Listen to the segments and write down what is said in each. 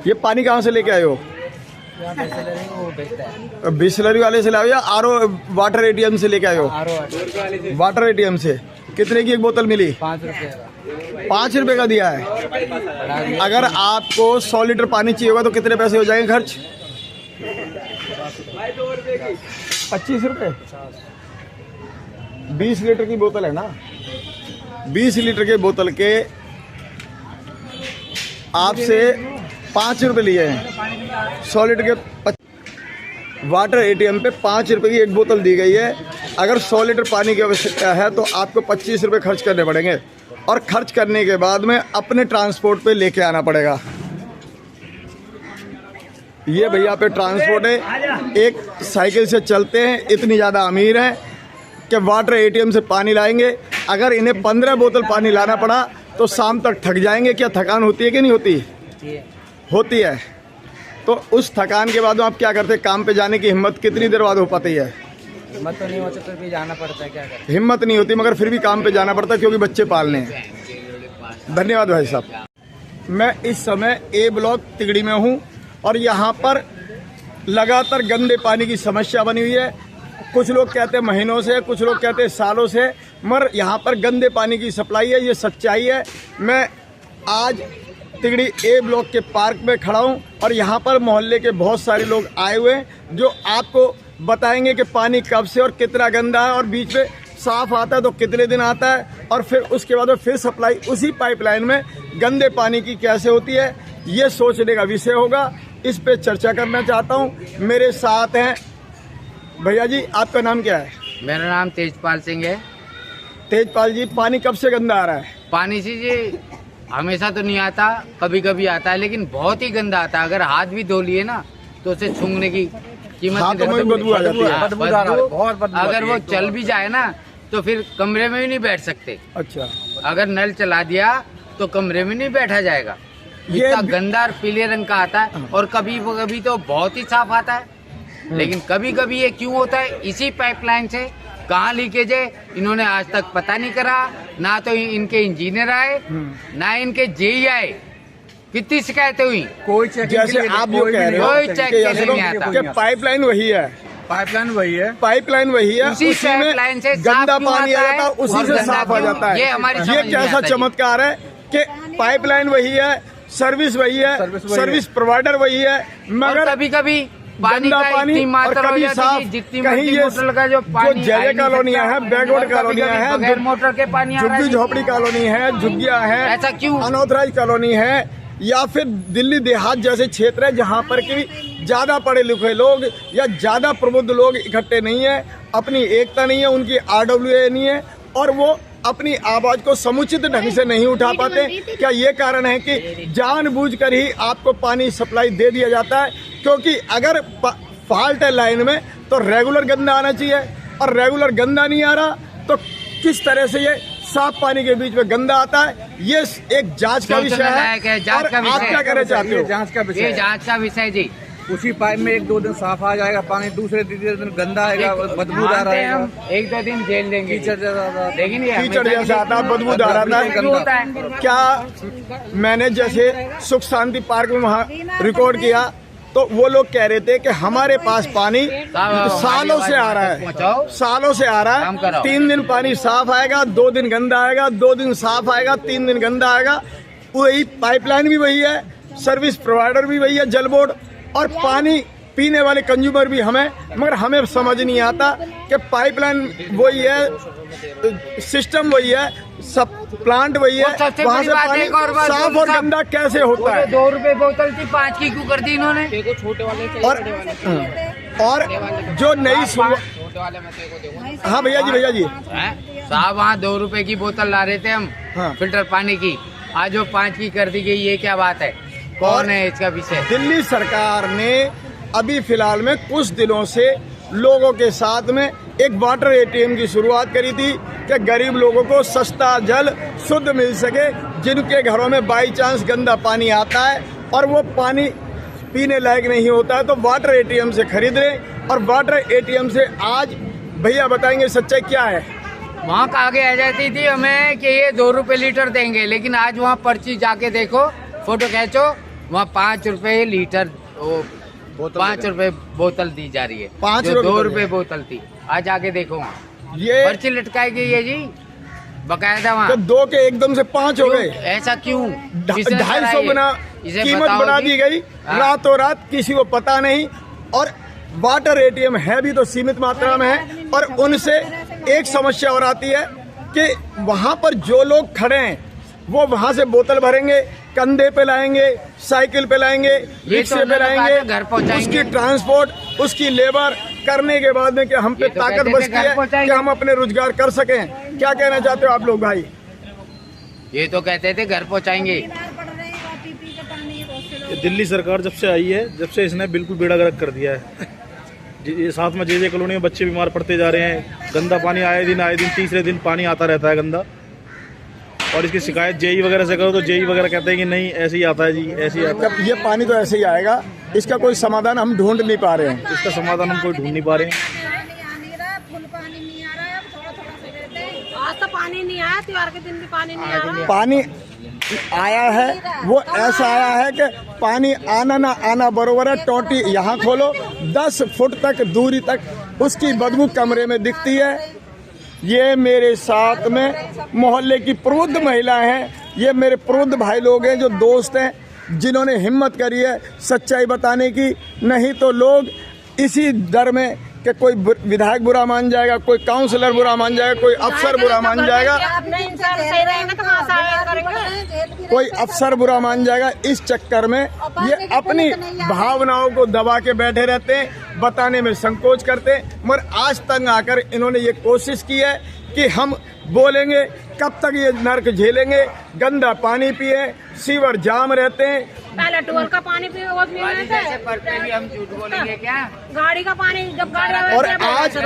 ये पानी कहाँ से लेके आए हो? बिस्लरी वाले से लाए या आरओ वाटर एटीएम से लेके आए हो? वाटर एटीएम से। कितने की एक बोतल मिली? 5 रुपये। 5 रुपये का दिया है। अगर आपको 100 लीटर पानी चाहिए होगा तो कितने पैसे हो जाएंगे खर्च? 25 रुपये। 20 लीटर की बोतल है ना, 20 लीटर के बोतल के आपसे 5 रुपये लिए हैं। 100 लीटर के वाटर एटीएम पे 5 रुपये की एक बोतल दी गई है। अगर 100 लीटर पानी की आवश्यकता है तो आपको 25 रुपये खर्च करने पड़ेंगे और खर्च करने के बाद में अपने ट्रांसपोर्ट पे लेके आना पड़ेगा। ये भैया पे ट्रांसपोर्ट है, एक साइकिल से चलते हैं, इतनी ज़्यादा अमीर हैं कि वाटर एटीएम से पानी लाएंगे। अगर इन्हें 15 बोतल पानी लाना पड़ा तो शाम तक थक जाएंगे। क्या थकान होती है कि नहीं होती? होती है। तो उस थकान के बाद आप क्या करते हैं? काम पे जाने की हिम्मत कितनी देर बाद हो पाती है? हिम्मत तो नहीं होती, फिर भी जाना पड़ता है। क्या करें? हिम्मत नहीं होती मगर फिर भी काम पे जाना पड़ता है क्योंकि बच्चे पालने हैं। धन्यवाद भाई साहब। मैं इस समय ए ब्लॉक तिगड़ी में हूँ और यहाँ पर लगातार गंदे पानी की समस्या बनी हुई है। कुछ लोग कहते हैं महीनों से, कुछ लोग कहते हैं सालों से, मगर यहाँ पर गंदे पानी की सप्लाई है, ये सच्चाई है। मैं आज तिगड़ी ए ब्लॉक के पार्क में खड़ा हूँ और यहाँ पर मोहल्ले के बहुत सारे लोग आए हुए हैं जो आपको बताएंगे कि पानी कब से और कितना गंदा है और बीच में साफ आता है तो कितने दिन आता है और फिर उसके बाद फिर सप्लाई उसी पाइपलाइन में गंदे पानी की कैसे होती है, ये सोचने का विषय होगा। इस पे चर्चा करना चाहता हूँ। मेरे साथ हैं भैया जी। आपका नाम क्या है? मेरा नाम तेजपाल सिंह है। तेजपाल जी, पानी कब से गंदा आ रहा है? पानी से जी हमेशा तो नहीं आता, कभी कभी आता है, लेकिन बहुत ही गंदा आता है। अगर हाथ भी धो लिए ना तो उसे छूंगने की कीमत हाथों में बदबू आ जाती है। बदबू अगर वो चल भी जाए ना तो फिर कमरे में भी नहीं बैठ सकते। अच्छा, अगर नल चला दिया तो कमरे में नहीं बैठा जाएगा। इतना गंदा और पीले रंग का आता है और कभी कभी तो बहुत ही साफ आता है। लेकिन कभी कभी ये क्यों होता है? इसी पाइपलाइन से कहाँ लीकेज है इन्होंने आज तक पता नहीं करा। ना तो इनके इंजीनियर आए, ना इनके जेई आए। कितनी शिकायतें हुई, कोई चेक, जैसे आप जो कह रहे हो कोई चेक नहीं आता कि पाइपलाइन वही है, पाइपलाइन वही है, पाइपलाइन वही है, उसी पाइपलाइन से गंदा पानी आ जाता है, उसी से साफ आ जाता है। ये हमारी ये कैसा चमत्कार है कि पाइपलाइन वही है, सर्विस वही है, सर्विस प्रोवाइडर वही है, मगर कभी कभी पानी गंदा का पानी इतनी और मात्रा हो कभी जाती साफ। है जितनी कहीं ये मोटर का जो पानी जय कॉलोनियां हैं, बैकवर्ड कॉलोनियां हैं, बगैर मोटर के पानी आ रहा झुग्गी है। झोपड़ी कॉलोनी है, झुग्गियां हैं, ऐसा क्यों? अनऑथराइज कॉलोनी है, या फिर दिल्ली देहात जैसे क्षेत्र है जहाँ पर कि ज्यादा पढ़े लिखे लोग या ज्यादा प्रबुद्ध लोग इकट्ठे नहीं है, अपनी एकता नहीं है, उनकी RWA नहीं है और वो अपनी आवाज को समुचित ढंग से नहीं उठा पाते। क्या ये कारण है कि जानबूझकर ही आपको पानी सप्लाई दे दिया जाता है? क्योंकि अगर फॉल्ट है लाइन में तो रेगुलर गंदा आना चाहिए और रेगुलर गंदा नहीं आ रहा तो किस तरह से ये साफ पानी के बीच में गंदा आता है? ये एक जांच का विषय है। जांच का विषय। आप क्या कहना चाहते हो? जांच का विषय, ये जांच का विषय जी। उसी पाइप में 1-2 दिन साफ आ जाएगा पानी, दूसरे तीसरे दिन गंदा आएगा, बदबूदार आएगा। हम 1-2 दिन झेल लेंगे, कीचड़ जैसा, लेकिन ये कीचड़ जैसा आता है, बदबूदार आता है। क्या मैंने जैसे सुख शांति पार्क में वहाँ रिकॉर्ड किया तो वो लोग कह रहे थे कि हमारे पास पानी सालों से आ रहा है, सालों से आ रहा है। 3 दिन पानी साफ आएगा, 2 दिन गंदा आएगा, 2 दिन साफ आएगा, 3 दिन गंदा आएगा। वही पाइपलाइन भी वही है, सर्विस प्रोवाइडर भी वही है, जल बोर्ड, और पानी पीने वाले कंज्यूमर भी हमें, मगर हमें समझ नहीं आता कि पाइपलाइन वही है, सिस्टम वही है, सब प्लांट वही है, वहाँ से पानी साफ और गंदा कैसे होता है? 2 रुपए बोतल थी, 5 की क्यों कर दी इन्होंने? छोटे वाले और जो नई हाँ भैया जी साहब, वहाँ 2 रुपए की बोतल ला रहे थे हम, फिल्टर पानी की, आज वो 5 की कर दी गई। ये क्या बात है? कौन है इसका विषय? दिल्ली सरकार ने अभी फिलहाल में कुछ दिनों से लोगों के साथ में एक वाटर एटीएम की शुरुआत करी थी कि गरीब लोगों को सस्ता जल शुद्ध मिल सके, जिनके घरों में बाई चांस गंदा पानी आता है और वो पानी पीने लायक नहीं होता है तो वाटर एटीएम से खरीद रहे। और वाटर एटीएम से आज भैया बताएंगे सच्चाई क्या है। वहाँ आगे आ जाती थी हमें कि ये 2 रुपए लीटर देंगे, लेकिन आज वहाँ पर्ची जाके देखो, फोटो खींचो वहाँ 5 रुपए लीटर वो 5 रुपए बोतल दी जा रही है। 5 जो 2 रुपए रुपए बोतल थी, आज आके देखो वहाँ ये पर्ची लटकाई गई है जी बकायदा वहाँ। तो 2 के एकदम से 5 हो गए, ऐसा क्यों? 250 गुना कीमत बढ़ा दी गई रातों रात, किसी को पता नहीं। और वाटर एटीएम है भी तो सीमित मात्रा में है। और उनसे एक समस्या और आती है कि वहां पर जो लोग खड़े हैं वो वहां से बोतल भरेंगे, कंधे पे लाएंगे, साइकिल पे लाएंगे, रिक्शे पे लाएंगे, घर पहुंचाएंगे। उसकी ट्रांसपोर्ट, उसकी लेबर करने के बाद में कि हम पे ताकत बचती है कि हम अपने रोजगार कर सकें। क्या कहना चाहते हो आप लोग भाई? ये तो कहते थे घर पहुंचाएंगे। दिल्ली सरकार जब से आई है, जब से इसने बिल्कुल बेड़ा गर्क कर दिया है। ये साथ में जे कॉलोनी में बच्चे बीमार पड़ते जा रहे हैं। गंदा पानी आए दिन तीसरे दिन पानी आता रहता है गंदा। और इसकी शिकायत जेई वगैरह से करो तो जेई वगैरह कहते हैं कि नहीं ऐसे ही आता है जी, ऐसे ही आता है। ये पानी तो ऐसे ही आएगा, इसका कोई समाधान हम ढूंढ नहीं पा रहे हैं। इसका समाधान हम कोई ढूंढ नहीं पा रहे हैं। आज तो पानी नहीं आया, त्योहार के दिन भी पानी नहीं आया। पानी आया है, वो ऐसा आया है कि पानी आना ना आना बरोबर है। टोटी यहाँ खोलो, 10 फुट तक दूरी तक उसकी बदबू कमरे में दिखती है। ये मेरे साथ में मोहल्ले की प्रबुद्ध महिलाएं हैं, ये मेरे प्रबुद्ध भाई लोग हैं जो दोस्त हैं, जिन्होंने हिम्मत करी है सच्चाई बताने की। नहीं तो लोग इसी डर में कि कोई विधायक बुरा मान जाएगा, कोई काउंसलर बुरा मान जाएगा, कोई अफसर बुरा मान जाएगा, कोई अफसर बुरा मान जाएगा, इस चक्कर में ये अपनी भावनाओं को दबा के बैठे रहते हैं, बताने में संकोच करते हैं। मगर आज तक आकर इन्होंने ये कोशिश की है कि हम बोलेंगे, कब तक ये नर्क झेलेंगे। गंदा पानी पिए, सीवर जाम रहते हैं। पहले टोल का पानी पिए, वो भी हम झूठ बोलेंगे क्या? गाड़ी का पानी जब गाड़ी और आज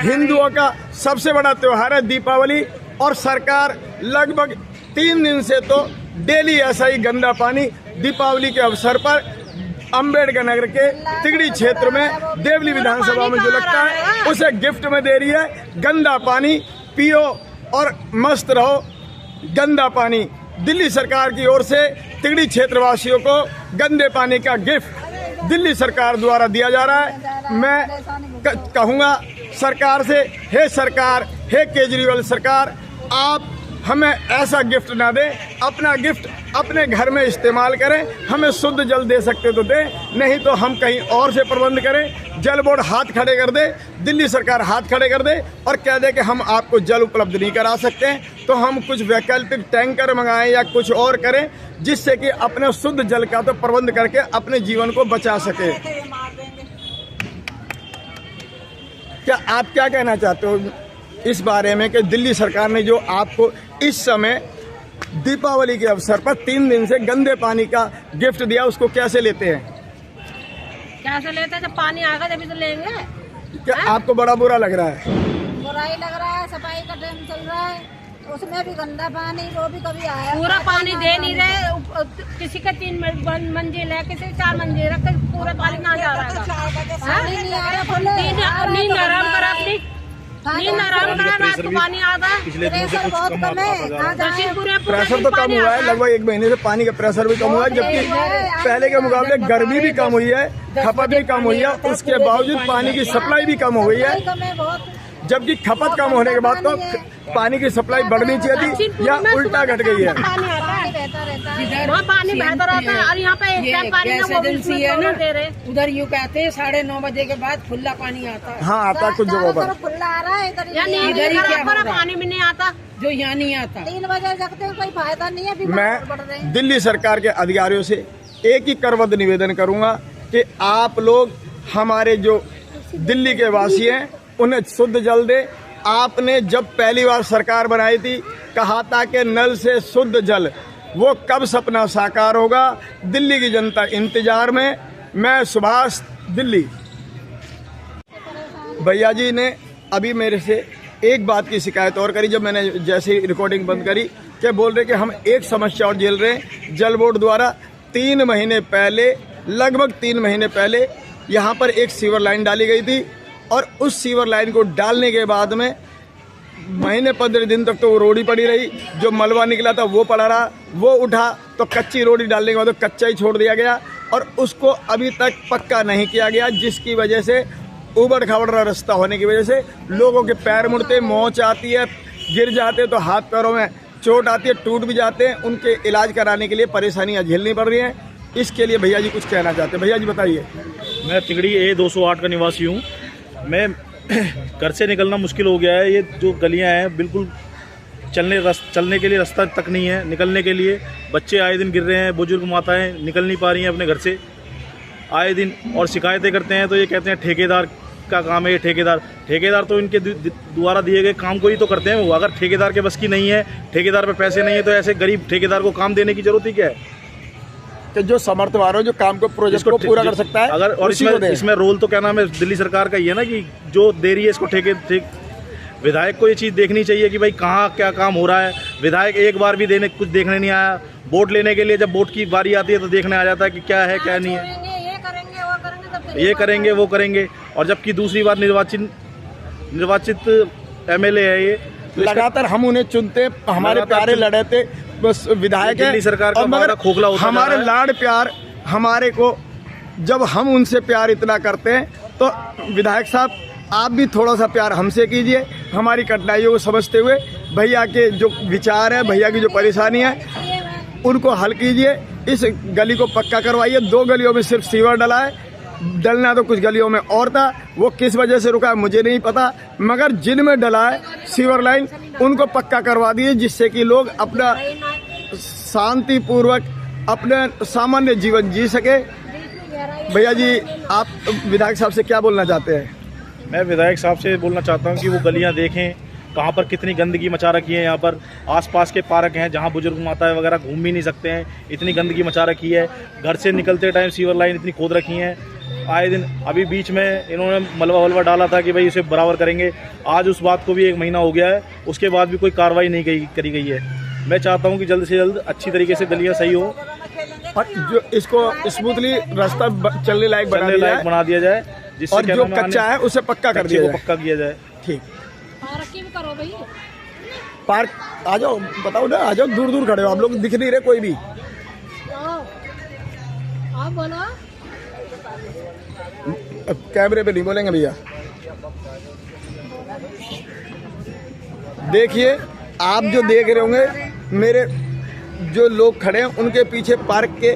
हिंदुओं का सबसे बड़ा त्योहार है दीपावली, और सरकार लगभग 3 दिन से तो डेली ऐसा ही गंदा पानी दीपावली के अवसर पर अम्बेडकर नगर के तिगड़ी क्षेत्र में देवली विधानसभा में जो लगता है उसे गिफ्ट में दे रही है। गंदा पानी पियो और मस्त रहो। गंदा पानी दिल्ली सरकार की ओर से तिगड़ी क्षेत्रवासियों को गंदे पानी का गिफ्ट दिल्ली सरकार द्वारा दिया जा रहा है। मैं कहूँगा सरकार से, हे सरकार, हे केजरीवाल सरकार, आप हमें ऐसा गिफ्ट ना दें, अपना गिफ्ट अपने घर में इस्तेमाल करें। हमें शुद्ध जल दे सकते तो दें, नहीं तो हम कहीं और से प्रबंध करें। जल बोर्ड हाथ खड़े कर दे, दिल्ली सरकार हाथ खड़े कर दे और कह दे कि हम आपको जल उपलब्ध नहीं करा सकते हैं, तो हम कुछ वैकल्पिक टैंकर मंगाएं या कुछ और करें, जिससे कि अपने शुद्ध जल का तो प्रबंध करके अपने जीवन को बचा सके। क्या आप क्या कहना चाहते हो इस बारे में कि दिल्ली सरकार ने जो आपको इस समय दीपावली के अवसर पर 3 दिन से गंदे पानी का गिफ्ट दिया, उसको कैसे लेते हैं? कैसे लेते हैं? जब पानी आएगा तभी तो लेंगे। क्या आपको बड़ा बुरा लग रहा है? बुराई लग रहा है, सफाई का टाइम चल रहा है, उसमें भी गंदा पानी, वो भी कभी आया पूरा पानी दे नहीं रहे। किसी का 3 मंजिल है, किसी 4 मंजिल है, पूरा पानी ना जा रहा है। पानी नहीं आ रहा, नींद आराम करा, अपनी नींद आराम करा, रात को पानी आता है। पिछले दिनों से कुछ कम आता है। प्रेशर तो कम हुआ है, लगभग 1 महीने से पानी का प्रेशर भी कम हुआ है, जबकि पहले के मुकाबले गर्मी भी कम हुई है, खपत भी कम हुई है, उसके बावजूद पानी की सप्लाई भी कम हो गई है। जबकि खपत कम होने के बाद तो पानी की सप्लाई बढ़नी चाहिए थी, या उल्टा घट गई है। पानी बहता रहता है और यहाँ पे एक टाइम पानी ना, वो एजेंसी है ना दे रहे। उधर यूँ कहते हैं 9:30 बजे के बाद खुला पानी आता है। हाँ, आता है कुछ जगहों पर। खुला आ रहा है, इधर ही पानी भी नहीं आता, जो यहाँ नहीं आता। 3 बजे जगते हैं, कोई फायदा नहीं है। मैं दिल्ली सरकार के अधिकारियों से एक ही करबद्ध निवेदन करूंगा कि आप लोग हमारे जो दिल्ली के वासी हैं उन्हें शुद्ध जल दे। आपने जब पहली बार सरकार बनाई थी, कहा था कि नल से शुद्ध जल, वो कब सपना साकार होगा? दिल्ली की जनता इंतजार में। मैं सुभाष, दिल्ली। भैया जी ने अभी मेरे से एक बात की शिकायत और करी, जब मैंने जैसे रिकॉर्डिंग बंद करी, कि बोल रहे कि हम एक समस्या और झेल रहे हैं। जल बोर्ड द्वारा 3 महीने पहले, लगभग 3 महीने पहले यहाँ पर एक सीवर लाइन डाली गई थी, और उस सीवर लाइन को डालने के बाद में महीने 15 दिन तक तो वो रोड ही पड़ी रही, जो मलबा निकला था वो पड़ा रहा, वो उठा तो कच्ची रोड ही डालने के बाद तो कच्चा ही छोड़ दिया गया और उसको अभी तक पक्का नहीं किया गया, जिसकी वजह से उबड़ खाबड़ रास्ता होने की वजह से लोगों के पैर मुड़ते, मोच आती है, गिर जाते तो हाथ पैरों में चोट आती है, टूट भी जाते हैं, उनके इलाज कराने के लिए परेशानियां झेलनी पड़ रही हैं। इसके लिए भैया जी कुछ कहना चाहते हैं। भैया जी बताइए। मैं तिगड़ी A208 का निवासी हूँ। मैं घर से निकलना मुश्किल हो गया है। ये जो गलियाँ हैं बिल्कुल चलने के लिए रास्ता तक नहीं है। निकलने के लिए बच्चे आए दिन गिर रहे हैं, बुजुर्ग माताएं निकल नहीं पा रही हैं अपने घर से आए दिन, और शिकायतें करते हैं तो ये कहते हैं ठेकेदार का काम है। ये ठेकेदार तो इनके द्वारा दिए गए काम को ही तो करते हैं। वो अगर ठेकेदार के बस की नहीं है, ठेकेदार पे पैसे नहीं है, तो ऐसे गरीब ठेकेदार को काम देने की जरूरत ही क्या है? तो जो समर्थवार हो, जो काम को प्रोजेक्ट को पूरा कर सकता है, अगर और इसमें रोल तो क्या नाम है दिल्ली सरकार का ही है ना, कि जो दे रही है इसको विधायक को ये चीज़ देखनी चाहिए कि भाई कहाँ क्या काम हो रहा है। विधायक एक बार भी कुछ देखने नहीं आया। वोट लेने के लिए जब वोट की बारी आती है तो देखने आ जाता है कि क्या है क्या नहीं है, ये करेंगे वो करेंगे। और जबकि दूसरी बार निर्वाचित MLA है ये, तो लगातार हम उन्हें चुनते, हमारे प्यारे लड़े थे, बस विधायक है। दिल्ली सरकार का मगर खोखला होता हमारे लाड़ प्यार हमारे को, जब हम उनसे प्यार इतना करते हैं तो विधायक साहब आप भी थोड़ा सा प्यार हमसे कीजिए। हमारी कठिनाइयों को समझते हुए भैया के जो विचार है, भैया की जो परेशानी है, उनको हल कीजिए। इस गली को पक्का करवाइए। 2 गलियों में सिर्फ सीवर डला है, डलना तो कुछ गलियों में और था, वो किस वजह से रुका है मुझे नहीं पता, मगर जिनमें डला है सीवर लाइन उनको पक्का करवा दिए, जिससे कि लोग अपना शांतिपूर्वक अपने सामान्य जीवन जी सके। भैया जी आप विधायक साहब से क्या बोलना चाहते हैं? मैं विधायक साहब से बोलना चाहता हूं कि वो गलियां देखें, कहाँ पर कितनी गंदगी मचा रखी है। यहाँ पर आसपास के पार्क हैं जहाँ बुजुर्ग माताएं वगैरह घूम भी नहीं सकते हैं, इतनी गंदगी मचा रखी है। घर से निकलते टाइम सीवर लाइन इतनी खोद रखी हैं आए दिन। अभी बीच में इन्होंने मलबा वलबा डाला था कि भाई इसे बराबर करेंगे, आज उस बात को भी 1 महीना हो गया है, उसके बाद भी कोई कार्रवाई नहीं करी गई है। मैं चाहता हूँ कि जल्द से जल्द अच्छी तरीके से गलियाँ सही हो और जो इसको स्मूथली रास्ता चलने लायक बना दिया जाए, जिससे और जो कच्चा है उसे पक्का कर दिया जाए। पक्का किया जाए। ठीक। करो भाई। पार्क आ जाओ, बताओ ना, आ जाओ, दूर दूर खड़े हो आप लोग, दिख नहीं रहे कोई भी। आप बोलो। कैमरे पे नहीं बोलेंगे भैया। देखिए आप जो देख रहे होंगे, मेरे जो लोग खड़े हैं उनके पीछे पार्क के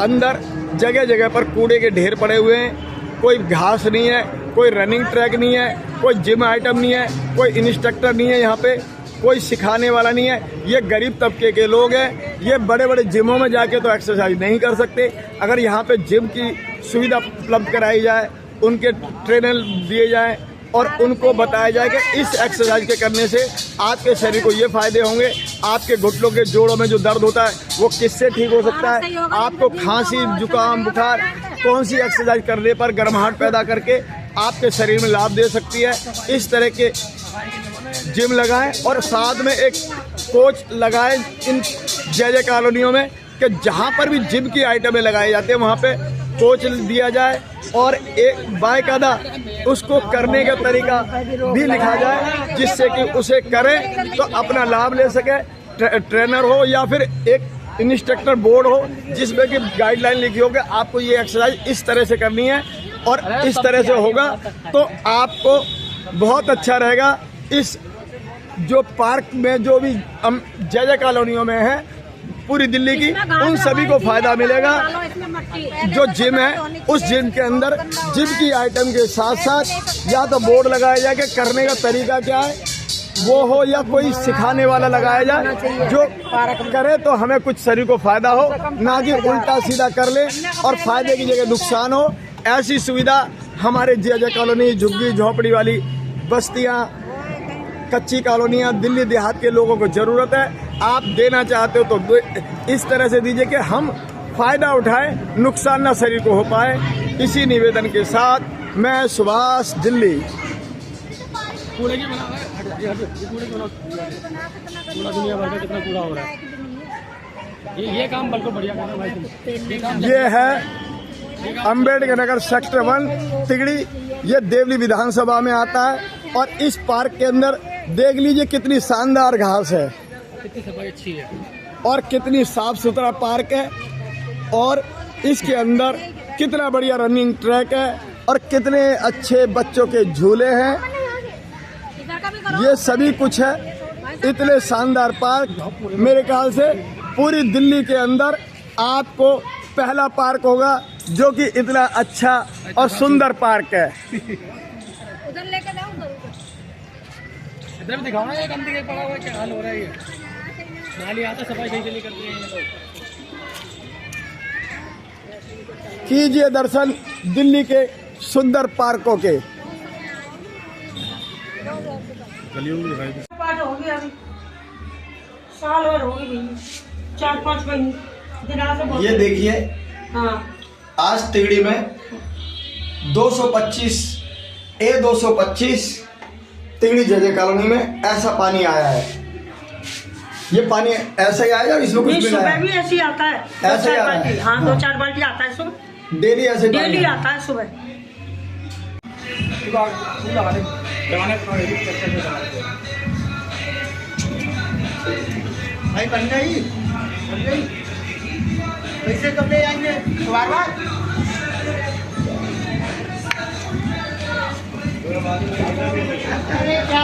अंदर जगह जगह पर कूड़े के ढेर पड़े हुए हैं। कोई घास नहीं है, कोई रनिंग ट्रैक नहीं है, कोई जिम आइटम नहीं है, कोई इंस्ट्रक्टर नहीं है, यहाँ पे कोई सिखाने वाला नहीं है। ये गरीब तबके के लोग हैं, ये बड़े बड़े जिमों में जाके तो एक्सरसाइज नहीं कर सकते। अगर यहाँ पे जिम की सुविधा उपलब्ध कराई जाए, उनके ट्रेनर दिए जाएँ और उनको बताया जाए कि इस एक्सरसाइज के करने से आपके शरीर को ये फायदे होंगे, आपके घुटनों के जोड़ों में जो दर्द होता है वो किससे ठीक हो सकता है, आपको खांसी जुकाम बुखार कौन सी एक्सरसाइज करने पर गर्माहट पैदा करके आपके शरीर में लाभ दे सकती है। इस तरह के जिम लगाएं और साथ में एक कोच लगाएं इन जय कॉलोनियों में, कि जहाँ पर भी जिम की आइटमें लगाई जाती है वहाँ पे कोच दिया जाए और एक बाकायदा उसको करने का तरीका भी लिखा जाए, जिससे कि उसे करें तो अपना लाभ ले सके। ट्रेनर हो या फिर एक इंस्ट्रक्टर बोर्ड हो जिसमें कि गाइडलाइन लिखी हो कि आपको ये एक्सरसाइज इस तरह से करनी है और इस तरह से होगा तो आपको बहुत अच्छा रहेगा। इस जो पार्क में जो भी जय कॉलोनियों में है पूरी दिल्ली की, उन सभी को फायदा मिलेगा। जो जिम है उस जिम के अंदर जिम की आइटम के साथ साथ या तो बोर्ड लगाया जाए कि करने का तरीका क्या है वो हो, या कोई सिखाने वाला लगाया जाए जो करे तो हमें कुछ शरीर को फायदा हो, ना कि उल्टा सीधा कर ले और फायदे की जगह नुकसान हो। ऐसी सुविधा हमारे जय कॉलोनी, झुग्गी झोपड़ी वाली बस्तियाँ, कच्ची कॉलोनियाँ, दिल्ली देहात के लोगों को ज़रूरत है। आप देना चाहते हो तो इस तरह से दीजिए कि हम फायदा उठाएं, नुकसान ना शरीर को हो पाए। इसी निवेदन के साथ मैं सुभाष, दिल्ली। कूड़े की बना पूरा दुनिया भर का कितना कूड़ा हो रहा है। ये काम बिल्कुल बढ़िया कर रहा है भाई। ये है अम्बेडकर नगर सेक्टर 1 तिगड़ी, ये देवली विधानसभा में आता है और इस पार्क के अंदर देख लीजिए कितनी शानदार घास है कितनी सफाई अच्छी है और कितनी साफ सुथरा पार्क है और इसके अंदर कितना बढ़िया रनिंग ट्रैक है और कितने अच्छे बच्चों के झूले हैं। ये सभी कुछ है। इतने शानदार पार्क मेरे ख्याल से पूरी दिल्ली के अंदर आपको पहला पार्क होगा जो कि इतना अच्छा और सुंदर पार्क है। उधर लेके जाओ इधर भी दिखाओ ना, ये गंदगी पड़ा हुआ है, क्या हाल हो रहा है ये। नाली आता सफाई सही से नहीं करते हैं ये लोग। कीजिए दर्शन दिल्ली के सुंदर पार्कों के। पाठ हो गया अभी साल और हो गई 4-5 महीने दिना से बहुत। ये देखिए हाँ आज तिगड़ी में 225 A225 तिगड़ी जजे कॉलोनी में ऐसा पानी आया है। ये पानी ऐसा ही आएगा, इसमें कुछ नहीं, मिला सुबह है? भी ऐसे ही आता है। ऐसे ही 2-4 आता है? बाल्टी, हाँ हाँ। 2-4 बाल्टी आता है सुबह, डेली ऐसे पानी डेली है। आता है सुबह। भाई बन गई पैसे कब ले आएंगे बार-बार? अरे क्या